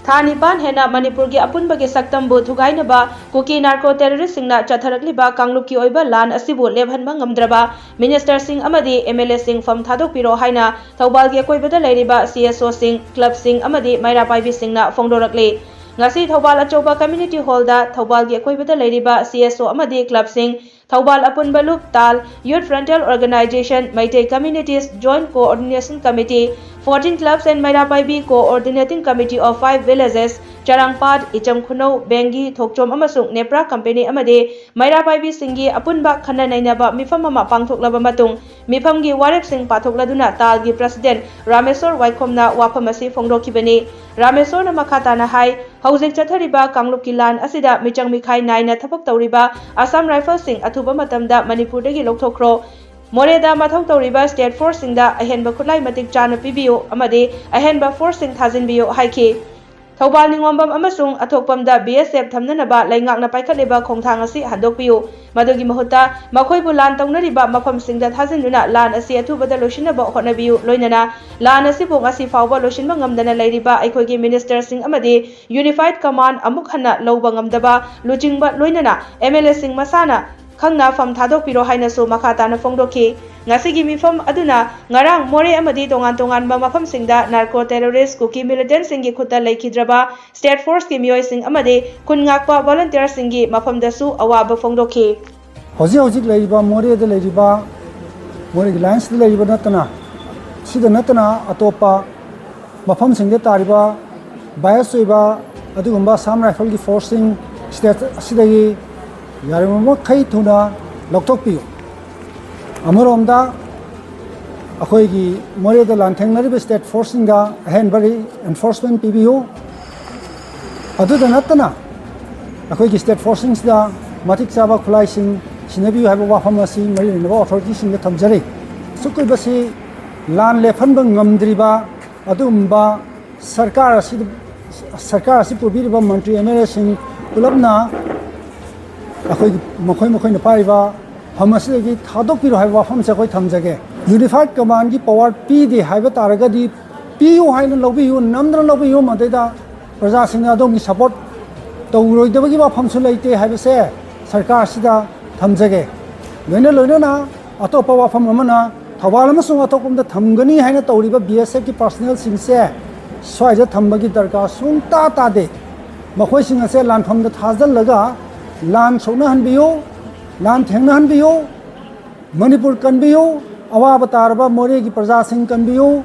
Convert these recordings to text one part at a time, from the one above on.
Thanipan hena Manipur gi apun bagi saktam bu thugai na ba kuki narco terrorist singna chatharakli ba kangluk ki oiba Laan asibu Lephanba Ngamdaba Minister sing amadi MLA sing Pham Thadokpiro haina Thobal gi koibada leiriba CSO sing club sing amadi Maira Paibi singna fongdorakli ngasi Thobal achoba community hall da Thobal gi koibada leiriba CSO amadi club sing Thobal apun balup tal Youth Frontal Organization Maitei Communities Joint Coordination Committee 14 clubs and Maira Paibi Coordinating Committee of 5 villages Charangpad, Icham Khuno, Bengi, Thokchom amasung Nepra Company amade Maira Paibi singi apunba khana nainaba mifam ama pangthoklaba matung mifamgi warep sing pathokladuna talgi president Ramesor Waikhomna wafamasi fongdokhibani Ramesor na makhatana hai haujik chathariba kanglukki Laan asida michang mikhai naina thapok tawriba Assam Rifles sing athuba matamda Manipur dagi lokthokro Moreda mathau tawriba state force singda ahenba khulai matik chana pibiyo amade ahenba force sing thajinbiyo haiki Thobal Ningombam amasung athokpamda BSF thamnanaba laingakna paikhatleba khongthang asi handokpiyo madugi mahuta makhoibu Laan tawnariba mafam singda thajinduna Laan asi athubada loisinaba hotnabiyu loinana Laan asi bong asi fawba loisinba ngamdana leiriba aikhoigi minister sing amade unified command amuk hana loba ngamdaba luchingba loinana MLA sing masana khangna Pham Thadokpiro hainasu makhatana fongdokhi ngasigi mifam aduna ngarang more amadi tongan mafam singda narco terrorist kuki militant singi khuta laikhidraba state force ki miyoi sing amade khungakpa volunteer singi mafam dasu awaba fongdokhi hojik leiba more de leiba more lines de leiba natana sida natana atopa mafam singde tariba bias oiba adugumba Assam Rifle ki forcing state sidagi yarimo khai thuna lokthokpiyo amoromda akhoi more da Laan thengnari state forcing da handbari enforcement pibiyo adu da natana akhoi state forcing da matik chaba khulai sing sinabiyo haiba wafam asi mari naba authority sing da thamjari sukoi basi Laan Lephanba ngamdriba adumba sarkar asi pubiriba mantri MLA sing pulapna akhoi makhoi na pariba hamasigi Thadokpiro haiba wafam se khoi thamjage unified command ki power pi di haiba taragadi piu haina lobiyu namdra lobiyu madeda praja singna dom ki support tawroi debagi wafam su leite haiba se sarkar sida thamjage loina na atopa wafam amana Thobal amasung atokpamda thamgani haina tawriba BSF ki personnel singse swaija thambagi darkar sungta tade makhoi singa se Laan phamda thajal laga Laan sona hanbiyo Laan thengna hanbiyo Manipur kanbiyo awaba taraba more ki praja sing kanbiyo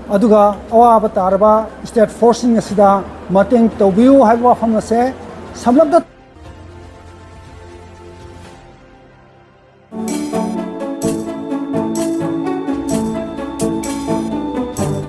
aduga awaba taraba state forcing asida mateng tawbiyo haiba wafam ase samlabda